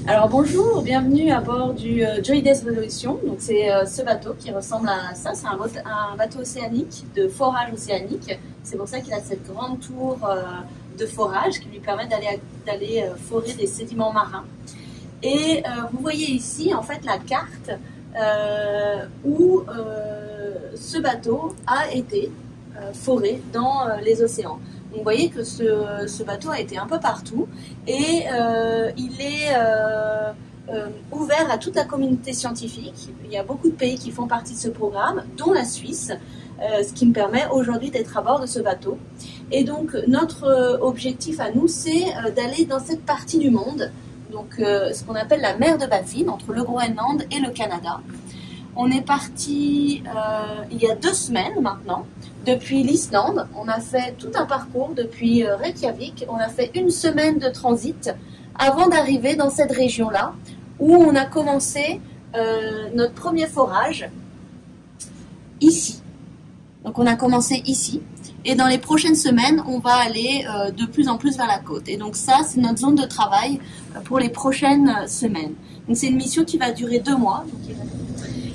Alors bonjour, bienvenue à bord du Joydes Resolution. Donc c'est ce bateau qui ressemble à ça, c'est un bateau océanique de forage océanique. C'est pour ça qu'il a cette grande tour de forage qui lui permet d'aller forer des sédiments marins. Et vous voyez ici en fait la carte où ce bateau a été foré dans les océans. Donc, vous voyez que ce bateau a été un peu partout et il est ouvert à toute la communauté scientifique. Il y a beaucoup de pays qui font partie de ce programme, dont la Suisse, ce qui me permet aujourd'hui d'être à bord de ce bateau. Et donc notre objectif à nous, c'est d'aller dans cette partie du monde, donc ce qu'on appelle la mer de Baffin, entre le Groenland et le Canada. On est parti il y a 2 semaines maintenant, depuis l'Islande. On a fait tout un parcours depuis Reykjavik. On a fait 1 semaine de transit avant d'arriver dans cette région-là, où on a commencé notre premier forage ici. Donc on a commencé ici. Et dans les prochaines semaines, on va aller de plus en plus vers la côte. Et donc ça, c'est notre zone de travail pour les prochaines semaines. Donc c'est une mission qui va durer 2 mois. Donc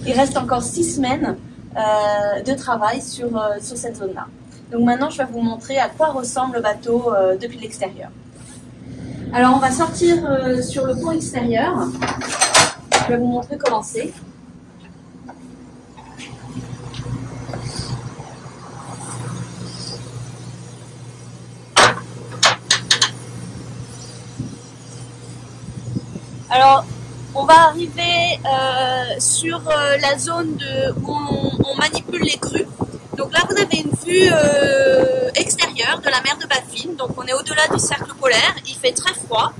il reste encore 6 semaines de travail sur cette zone-là. Donc maintenant, je vais vous montrer à quoi ressemble le bateau depuis l'extérieur. Alors, on va sortir sur le pont extérieur. Je vais vous montrer comment c'est. Alors, on va arriver sur la zone où on manipule les crues. Donc là, vous avez une vue extérieure de la mer de Baffin. Donc on est au-delà du cercle polaire, il fait très froid.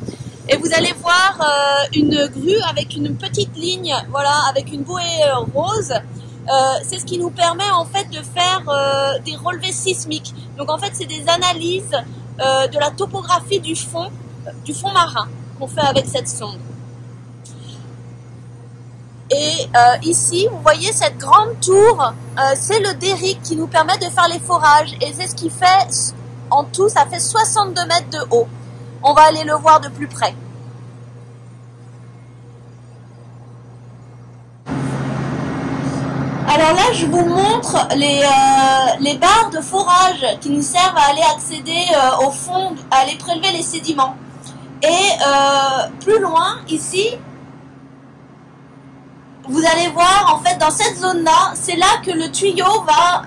Et vous allez voir une grue avec une petite ligne, voilà, avec une bouée rose. C'est ce qui nous permet en fait de faire des relevés sismiques. Donc en fait, c'est des analyses de la topographie du fond marin qu'on fait avec cette sonde. Et ici, vous voyez cette grande tour, c'est le derrick qui nous permet de faire les forages. Et c'est ce qui fait, en tout, ça fait 62 mètres de haut. On va aller le voir de plus près. Alors là, je vous montre les barres de forage qui nous servent à aller accéder au fond, à aller prélever les sédiments. Et plus loin, ici, vous allez voir, en fait, dans cette zone-là, c'est là que le tuyau va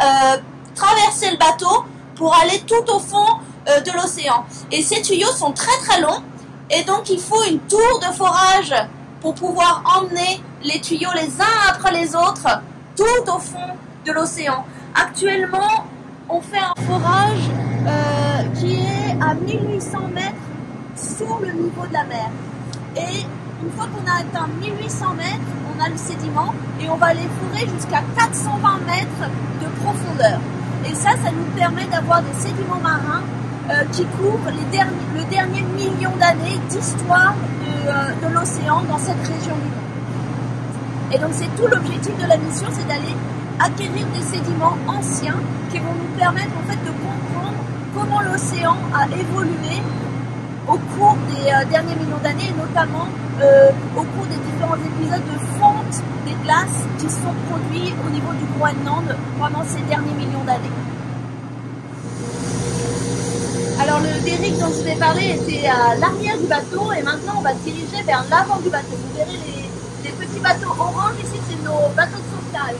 traverser le bateau pour aller tout au fond de l'océan. Et ces tuyaux sont très très longs, et donc il faut une tour de forage pour pouvoir emmener les tuyaux les uns après les autres tout au fond de l'océan. Actuellement, on fait un forage qui est à 1800 mètres sous le niveau de la mer. Et une fois qu'on a atteint 1800 mètres, on a le sédiment et on va les fourrer jusqu'à 420 mètres de profondeur. Et ça nous permet d'avoir des sédiments marins qui couvrent le dernier million d'années d'histoire de l'océan dans cette région du monde. Et donc c'est tout l'objectif de la mission, c'est d'aller acquérir des sédiments anciens qui vont nous permettre en fait de comprendre comment l'océan a évolué au cours des derniers millions d'années, et notamment au cours des différents épisodes de fonte des glaces qui sont produits au niveau du Groenland pendant ces derniers millions d'années. Alors le derrick dont je vous ai parlé était à l'arrière du bateau, et maintenant on va se diriger vers l'avant du bateau. Vous verrez les petits bateaux orange ici, c'est nos bateaux de sauvetage.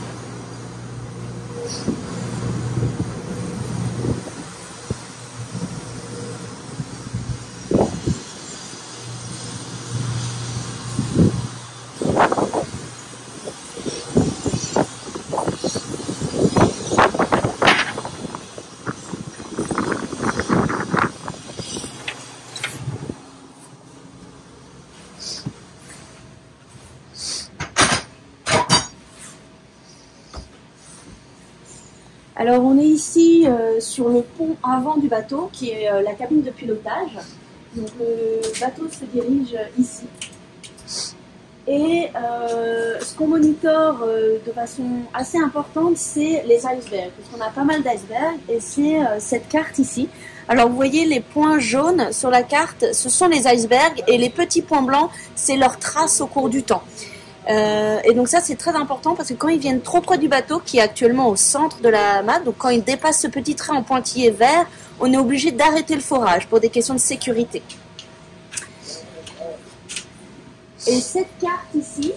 Alors on est ici sur le pont avant du bateau qui est la cabine de pilotage. Donc le bateau se dirige ici. Et ce qu'on monitore de façon assez importante, c'est les icebergs, parce qu'on a pas mal d'icebergs, et c'est cette carte ici. Alors vous voyez les points jaunes sur la carte, ce sont les icebergs, et les petits points blancs, c'est leur trace au cours du temps. Et donc ça c'est très important, parce que quand ils viennent trop près du bateau, qui est actuellement au centre de la mât, donc quand ils dépassent ce petit trait en pointillé vert, on est obligé d'arrêter le forage pour des questions de sécurité. Et cette carte ici,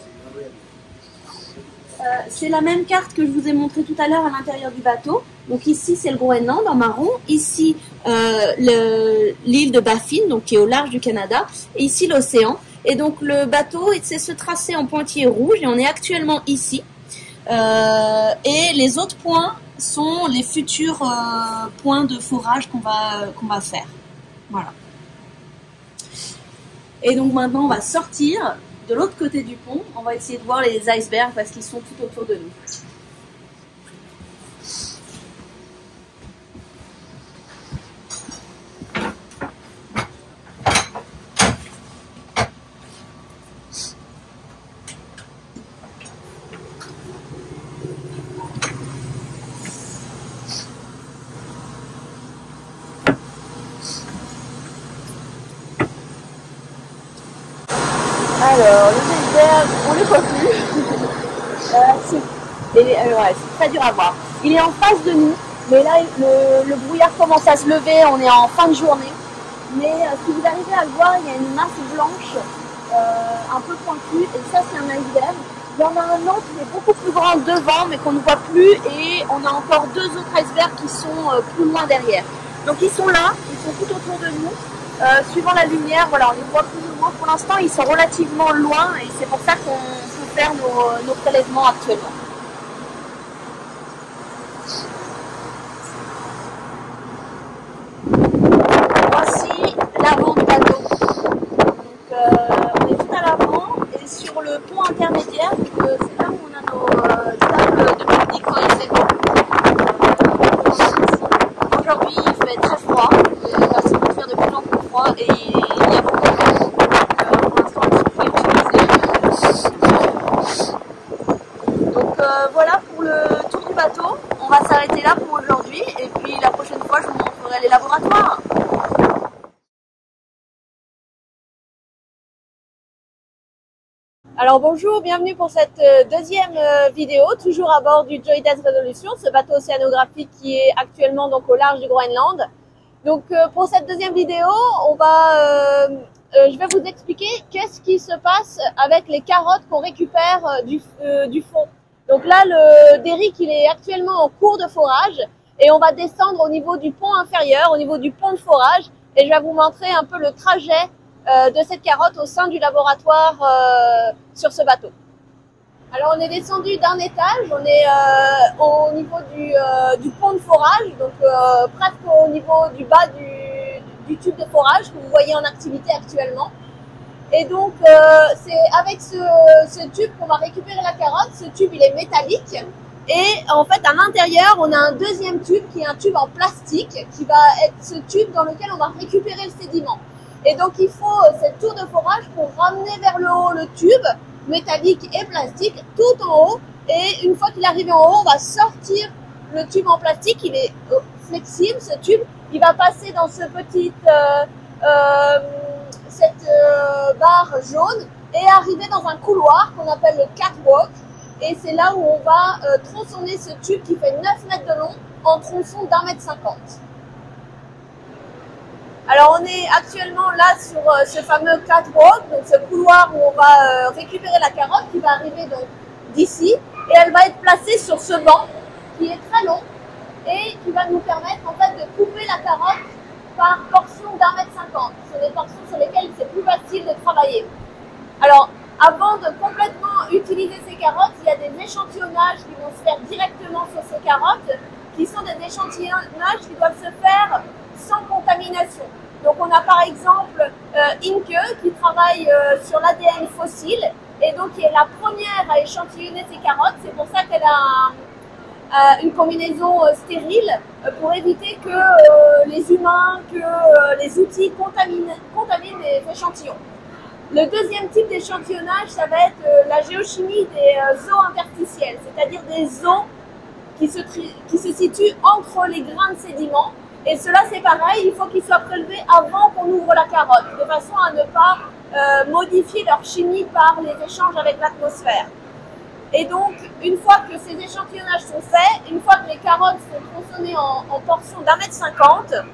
c'est la même carte que je vous ai montrée tout à l'heure à l'intérieur du bateau. Donc ici c'est le Groenland en marron, ici l'île de Baffin, donc qui est au large du Canada, et ici l'océan. Et donc le bateau, c'est ce tracé en pointillé rouge, et on est actuellement ici. Et les autres points sont les futurs points de forage qu'on va faire. Voilà. Et donc maintenant, on va sortir de l'autre côté du pont. On va essayer de voir les icebergs parce qu'ils sont tout autour de nous. Alors, les icebergs, on les voit plus. Ouais, c'est très dur à voir. Il est en face de nous, mais là, le brouillard commence à se lever, on est en fin de journée. Mais si vous arrivez à le voir, il y a une masse blanche, un peu pointue, et ça, c'est un iceberg. Il y en a un autre qui est beaucoup plus grand devant, mais qu'on ne voit plus, et on a encore deux autres icebergs qui sont plus loin derrière. Donc, ils sont là, ils sont tout autour de nous. Suivant la lumière, voilà, on les voit plus ou moins. Pour l'instant, ils sont relativement loin et c'est pour ça qu'on peut faire nos prélèvements actuellement. Voici l'avant du bateau. Donc, on est tout à l'avant et sur le pont intermédiaire, c'est là où on a nos tables de pique-nique quand il fait beau. Aujourd'hui, il fait très froid. Il va se faire de plus en plus froid et il y a beaucoup de vent. Pour l'instant, on ne peut utiliser. Donc voilà pour le tour du bateau. On va s'arrêter là pour aujourd'hui et puis la prochaine fois, je vous montrerai les laboratoires. Alors bonjour, bienvenue pour cette deuxième vidéo, toujours à bord du Joy Days Resolution, ce bateau océanographique qui est actuellement donc au large du Groenland. Donc pour cette deuxième vidéo, je vais vous expliquer qu'est-ce qui se passe avec les carottes qu'on récupère du fond. Donc là, le derrick, il est actuellement en cours de forage et on va descendre au niveau du pont inférieur, au niveau du pont de forage, et je vais vous montrer un peu le trajet de cette carotte au sein du laboratoire sur ce bateau. Alors on est descendu d'un étage, on est au niveau du pont de forage, donc presque au niveau du bas du tube de forage que vous voyez en activité actuellement. Et donc c'est avec ce tube qu'on va récupérer la carotte. Ce tube il est métallique et en fait à l'intérieur on a un deuxième tube qui est un tube en plastique qui va être ce tube dans lequel on va récupérer le sédiment. Et donc il faut cette tour de forage pour ramener vers le haut le tube métallique et plastique tout en haut, et une fois qu'il est arrivé en haut, on va sortir le tube en plastique. Il est flexible ce tube, il va passer dans ce petit cette barre jaune et arriver dans un couloir qu'on appelle le catwalk, et c'est là où on va tronçonner ce tube qui fait 9 mètres de long en tronçon d'1,50 m. Alors on est actuellement là sur ce fameux catwalk, donc ce couloir où on va récupérer la carotte qui va arriver donc d'ici, et elle va être placée sur ce banc qui est très long et qui va nous permettre en fait de couper la carotte par portion d'1,50 m. Ce sont des portions sur lesquelles c'est plus facile de travailler. Alors avant de complètement utiliser ces carottes, il y a des échantillonnages qui vont se faire directement sur ces carottes, qui sont des échantillonnages qui doivent se faire sans contamination. Donc on a par exemple Inke qui travaille sur l'ADN fossile et donc qui est la première à échantillonner ses carottes. C'est pour ça qu'elle a une combinaison stérile pour éviter que les humains, que les outils contaminent les échantillons. Le deuxième type d'échantillonnage, ça va être la géochimie des eaux interstitielles, c'est-à-dire des eaux qui se situent entre les grains de sédiments. Et cela, c'est pareil, il faut qu'ils soient prélevés avant qu'on ouvre la carotte, de façon à ne pas modifier leur chimie par les échanges avec l'atmosphère. Et donc, une fois que ces échantillonnages sont faits, une fois que les carottes sont tronçonnées en portions d'1,50 m,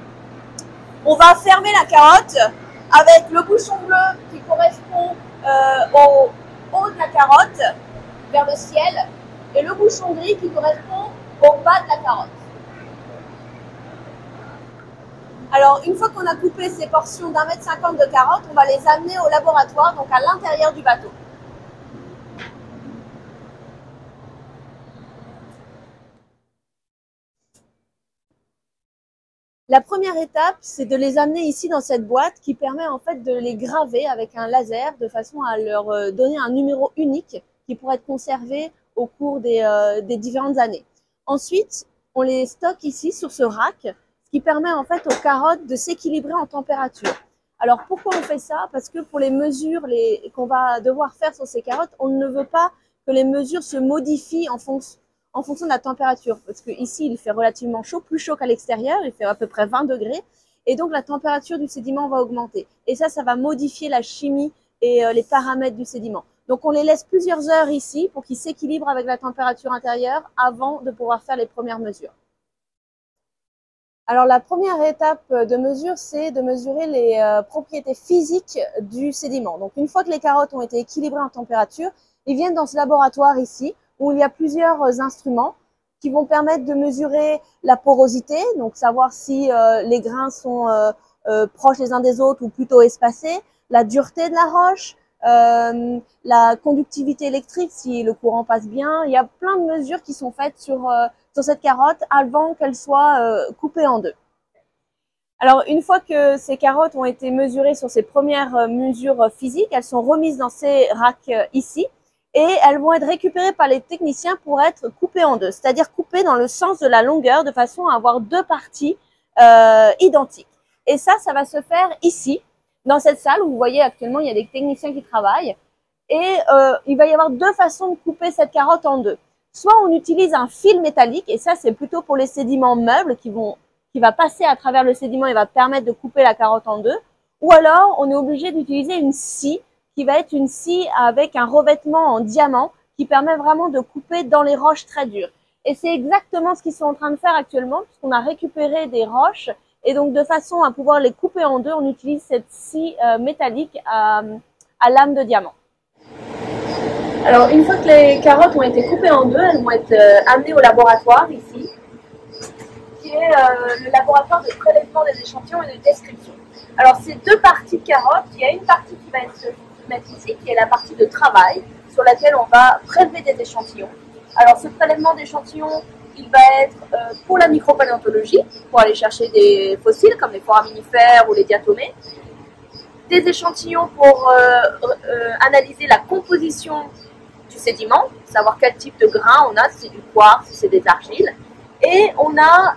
on va fermer la carotte avec le bouchon bleu qui correspond au haut de la carotte, vers le ciel, et le bouchon gris qui correspond au bas de la carotte. Alors, une fois qu'on a coupé ces portions d'1,50 m de carottes, on va les amener au laboratoire, donc à l'intérieur du bateau. La première étape, c'est de les amener ici dans cette boîte qui permet en fait de les graver avec un laser de façon à leur donner un numéro unique qui pourrait être conservé au cours des différentes années. Ensuite, on les stocke ici sur ce rack, ce qui permet en fait aux carottes de s'équilibrer en température. Alors pourquoi on fait ça? Parce que pour les mesures qu'on va devoir faire sur ces carottes, on ne veut pas que les mesures se modifient en fonction de la température, parce que ici il fait relativement chaud, plus chaud qu'à l'extérieur, il fait à peu près 20 degrés, et donc la température du sédiment va augmenter. Et ça va modifier la chimie et les paramètres du sédiment. Donc on les laisse plusieurs heures ici pour qu'ils s'équilibrent avec la température intérieure avant de pouvoir faire les premières mesures. Alors la première étape de mesure, c'est de mesurer les propriétés physiques du sédiment. Donc une fois que les carottes ont été équilibrées en température, ils viennent dans ce laboratoire ici, où il y a plusieurs instruments qui vont permettre de mesurer la porosité, donc savoir si les grains sont proches les uns des autres ou plutôt espacés, la dureté de la roche, la conductivité électrique, si le courant passe bien. Il y a plein de mesures qui sont faites sur cette carotte avant qu'elle soit coupée en deux. Alors, une fois que ces carottes ont été mesurées sur ces premières mesures physiques, elles sont remises dans ces racks ici. Et elles vont être récupérées par les techniciens pour être coupées en deux, c'est-à-dire coupées dans le sens de la longueur de façon à avoir deux parties identiques. Et ça va se faire ici, dans cette salle où vous voyez actuellement il y a des techniciens qui travaillent. Et il va y avoir deux façons de couper cette carotte en deux. Soit on utilise un fil métallique, et ça c'est plutôt pour les sédiments meubles qui va passer à travers le sédiment et va permettre de couper la carotte en deux. Ou alors on est obligé d'utiliser une scie, qui va être une scie avec un revêtement en diamant qui permet vraiment de couper dans les roches très dures. Et c'est exactement ce qu'ils sont en train de faire actuellement, puisqu'on a récupéré des roches et donc de façon à pouvoir les couper en deux, on utilise cette scie métallique à lame de diamant. Alors une fois que les carottes ont été coupées en deux, elles vont être amenées au laboratoire ici, qui est le laboratoire de prélèvement des échantillons et de description. Alors ces deux parties de carottes, il y a une partie qui va être mettre ici, qui est la partie de travail sur laquelle on va prélever des échantillons. Alors ce prélèvement d'échantillons, il va être pour la micropaléontologie, pour aller chercher des fossiles comme les foraminifères ou les diatomées, des échantillons pour analyser la composition du sédiment, savoir quel type de grain on a, si c'est du quartz, si c'est des argiles, et on a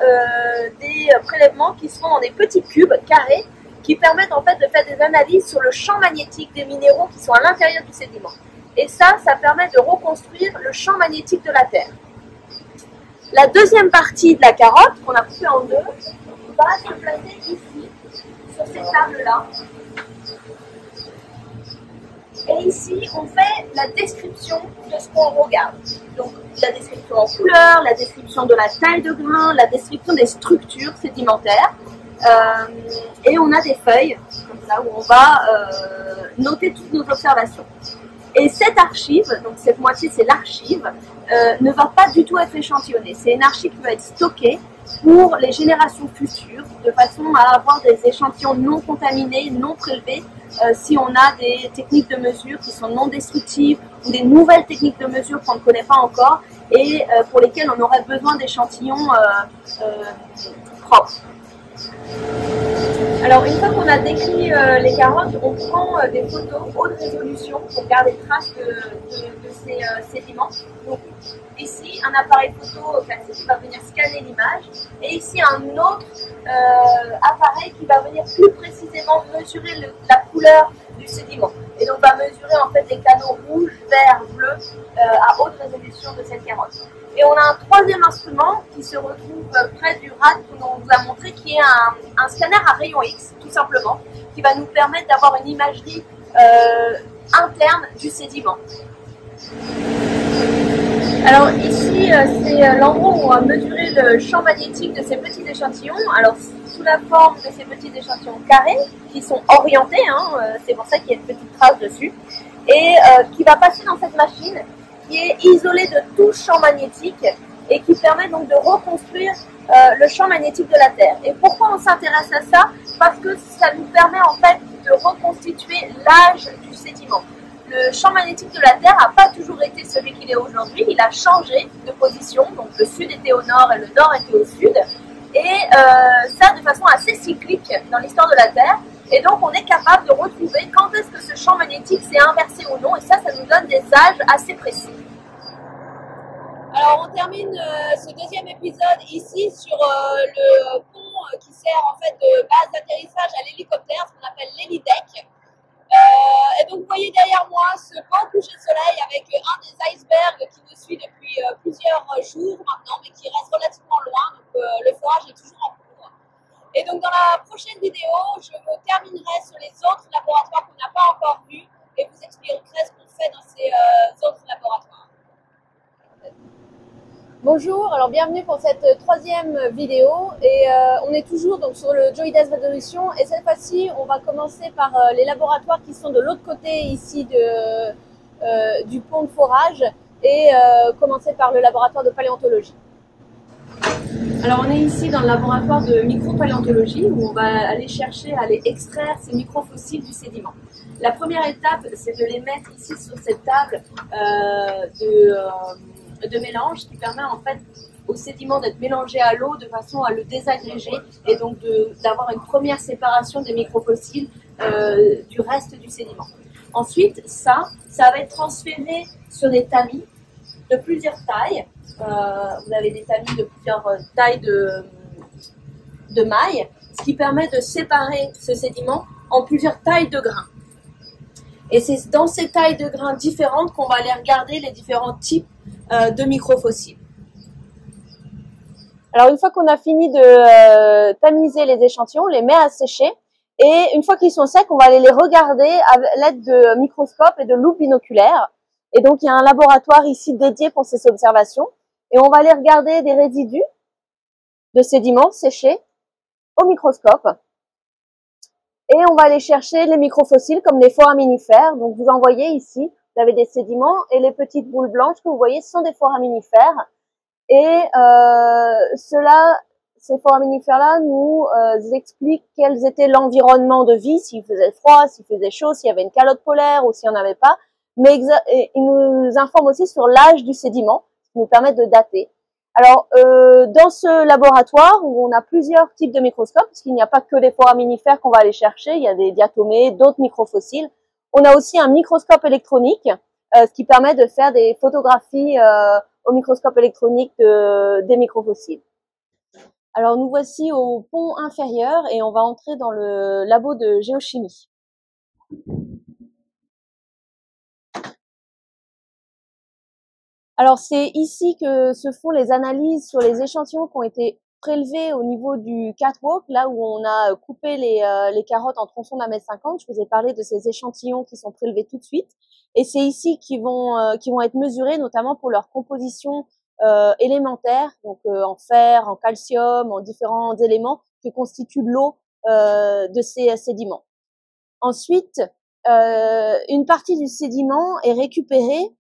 des prélèvements qui sont dans des petits cubes carrés qui permettent en fait de faire des analyses sur le champ magnétique des minéraux qui sont à l'intérieur du sédiment. Et ça permet de reconstruire le champ magnétique de la Terre. La deuxième partie de la carotte, qu'on a coupée en deux, va se placer ici, sur ces tables-là. Et ici, on fait la description de ce qu'on regarde. Donc, la description en couleur, la description de la taille de grain, la description des structures sédimentaires. Et on a des feuilles comme ça où on va noter toutes nos observations. Et cette archive, donc cette moitié c'est l'archive, ne va pas du tout être échantillonnée. C'est une archive qui va être stockée pour les générations futures, de façon à avoir des échantillons non contaminés, non prélevés, si on a des techniques de mesure qui sont non destructives ou des nouvelles techniques de mesure qu'on ne connaît pas encore et pour lesquelles on aurait besoin d'échantillons propres. Alors une fois qu'on a décrit les carottes, on prend des photos haute résolution pour garder trace de ces sédiments. Donc ici un appareil photo classique qui va venir scanner l'image et ici un autre appareil qui va venir plus précisément mesurer la couleur du sédiment. et donc va mesurer en fait les canaux rouges, verts, bleus à haute résolution de cette carotte. Et on a un troisième instrument qui se retrouve près du RAD qu'on vous a montré, qui est un scanner à rayon X, tout simplement, qui va nous permettre d'avoir une imagerie interne du sédiment. Alors ici, c'est l'endroit où on va mesurer le champ magnétique de ces petits échantillons. Alors sous la forme de ces petits échantillons carrés qui sont orientés, c'est pour ça qu'il y a une petite trace dessus, et qui va passer dans cette machine qui est isolée de tout champ magnétique et qui permet donc de reconstruire le champ magnétique de la Terre. Et pourquoi on s'intéresse à ça? Parce que ça nous permet en fait de reconstituer l'âge du sédiment. Le champ magnétique de la Terre n'a pas toujours été celui qu'il est aujourd'hui, il a changé de position, donc le sud était au nord et le nord était au sud, et ça de façon assez cyclique dans l'histoire de la Terre, et donc on est capable de retrouver quand est-ce que ce champ magnétique s'est inversé ou non, et ça nous donne des âges assez précis. Alors on termine ce deuxième épisode ici sur le pont qui sert en fait de base d'atterrissage à l'hélicoptère, ce qu'on appelle l'hélidec. Et donc vous voyez derrière moi ce beau coucher de soleil avec un des icebergs qui nous suit depuis plusieurs jours maintenant, mais qui reste relativement loin, donc le forage est toujours en cours. Et donc dans la prochaine vidéo, je terminerai sur les autres laboratoires qu'on n'a pas encore vus et vous expliquerai ce qu'on fait dans ces autres laboratoires. Bonjour, alors bienvenue pour cette troisième vidéo et on est toujours donc sur le Geoides Resolution et cette fois-ci on va commencer par les laboratoires qui sont de l'autre côté ici du pont de forage et commencer par le laboratoire de paléontologie. Alors on est ici dans le laboratoire de micropaléontologie où on va aller chercher à aller extraire ces microfossiles du sédiment. La première étape c'est de les mettre ici sur cette table de mélange qui permet en fait au sédiment d'être mélangé à l'eau de façon à le désagréger et donc d'avoir une première séparation des microfossiles du reste du sédiment. Ensuite, ça va être transféré sur des tamis de plusieurs tailles. Vous avez des tamis de plusieurs tailles de mailles, ce qui permet de séparer ce sédiment en plusieurs tailles de grains. Et c'est dans ces tailles de grains différentes qu'on va aller regarder les différents types de microfossiles. Alors une fois qu'on a fini de tamiser les échantillons, on les met à sécher et une fois qu'ils sont secs, on va aller les regarder à l'aide de microscopes et de loupes binoculaires. Et donc il y a un laboratoire ici dédié pour ces observations et on va aller regarder des résidus de sédiments séchés au microscope. Et on va aller chercher les microfossiles comme les foraminifères. Donc vous en voyez ici, vous avez des sédiments et les petites boules blanches que vous voyez sont des foraminifères. Et ces foraminifères-là nous expliquent quels était l'environnement de vie, s'il faisait froid, s'il faisait chaud, s'il y avait une calotte polaire ou s'il n'y en avait pas. Mais ils nous informent aussi sur l'âge du sédiment, ce qui nous permet de dater. Alors, dans ce laboratoire où on a plusieurs types de microscopes, parce qu'il n'y a pas que des foraminifères qu'on va aller chercher, il y a des diatomées, d'autres microfossiles. On a aussi un microscope électronique, ce qui permet de faire des photographies au microscope électronique des microfossiles. Alors, nous voici au pont inférieur et on va entrer dans le labo de géochimie. Alors, c'est ici que se font les analyses sur les échantillons qui ont été prélevés au niveau du catwalk, là où on a coupé les carottes en tronçons d'1,50 m. Je vous ai parlé de ces échantillons qui sont prélevés tout de suite. Et c'est ici qu'ils vont être mesurés, notamment pour leur composition élémentaire, donc en fer, en calcium, en différents éléments qui constituent l'eau de ces sédiments. Ensuite, une partie du sédiment est récupérée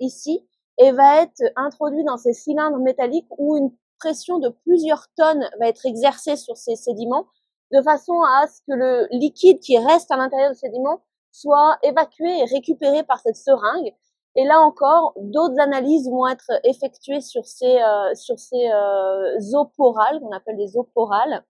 ici et va être introduit dans ces cylindres métalliques où une pression de plusieurs tonnes va être exercée sur ces sédiments de façon à ce que le liquide qui reste à l'intérieur du sédiment soit évacué et récupéré par cette seringue. Et là encore, d'autres analyses vont être effectuées sur ces eaux porales, qu'on appelle des eaux porales.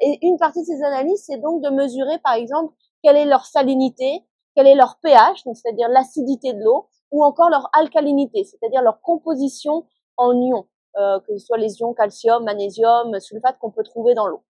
Et une partie de ces analyses, c'est donc de mesurer, par exemple, quelle est leur salinité, quel est leur pH, donc c'est-à-dire l'acidité de l'eau, ou encore leur alcalinité, c'est-à-dire leur composition en ions, que ce soit les ions calcium, magnésium, sulfate qu'on peut trouver dans l'eau.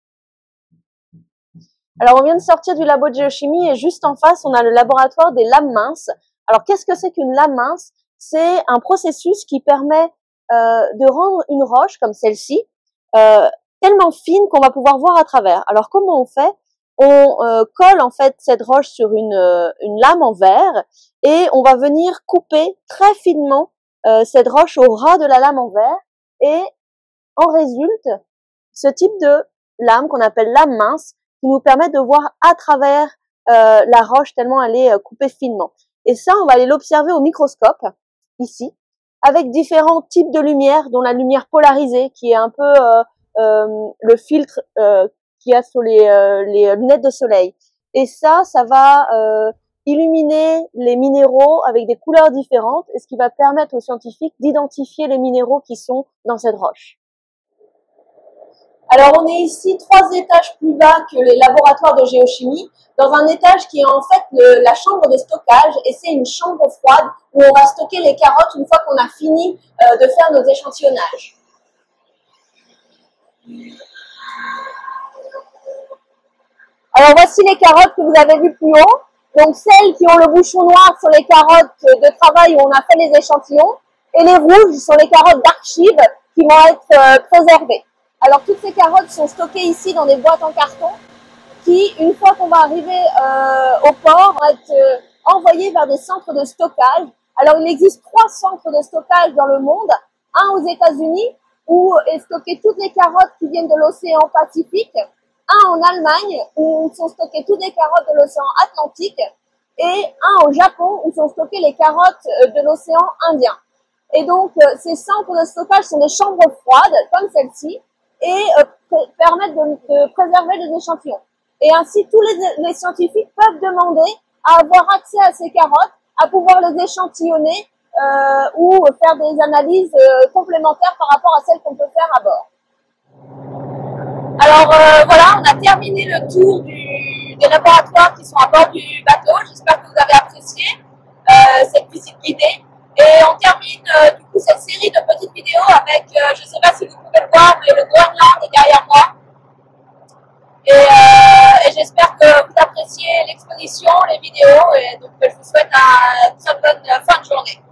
Alors, on vient de sortir du labo de géochimie et juste en face, on a le laboratoire des lames minces. Alors, qu'est-ce que c'est qu'une lame mince? C'est un processus qui permet de rendre une roche comme celle-ci tellement fine qu'on va pouvoir voir à travers. Alors, comment on fait? On colle en fait cette roche sur une lame en verre et on va venir couper très finement cette roche au ras de la lame en verre et en résulte ce type de lame qu'on appelle lame mince qui nous permet de voir à travers la roche tellement elle est coupée finement. Et ça, on va aller l'observer au microscope, ici, avec différents types de lumière, dont la lumière polarisée, qui est un peu le filtre qu'il y a sur les lunettes de soleil. Et ça va illuminer les minéraux avec des couleurs différentes, et ce qui va permettre aux scientifiques d'identifier les minéraux qui sont dans cette roche. Alors, on est ici 3 étages plus bas que les laboratoires de géochimie, dans un étage qui est en fait la chambre de stockage, et c'est une chambre froide où on va stocker les carottes une fois qu'on a fini de faire nos échantillonnages. Alors, voici les carottes que vous avez vues plus haut. Donc, celles qui ont le bouchon noir sont les carottes de travail où on a fait les échantillons, et les rouges sont les carottes d'archives qui vont être préservées. Alors, toutes ces carottes sont stockées ici dans des boîtes en carton qui, une fois qu'on va arriver au port, vont être envoyées vers des centres de stockage. Alors, il existe 3 centres de stockage dans le monde. Un aux États-Unis, où est stocké toutes les carottes qui viennent de l'océan Pacifique. Un en Allemagne, où sont stockées toutes les carottes de l'océan Atlantique. Et un au Japon, où sont stockées les carottes de l'océan Indien. Et donc, ces centres de stockage sont des chambres froides, comme celle-ci, et permettent de préserver les échantillons. Et ainsi, tous les scientifiques peuvent demander à avoir accès à ces carottes, à pouvoir les échantillonner ou faire des analyses complémentaires par rapport à celles qu'on peut faire à bord. Alors voilà, on a terminé le tour des laboratoires qui sont à bord du bateau. J'espère que vous avez apprécié cette visite guidée. Et on termine du coup cette série de petites vidéos avec, je ne sais pas si vous pouvez le voir, mais le Groenland est derrière moi. Et j'espère que vous appréciez l'exposition, les vidéos, et donc je vous souhaite une très bonne fin de journée.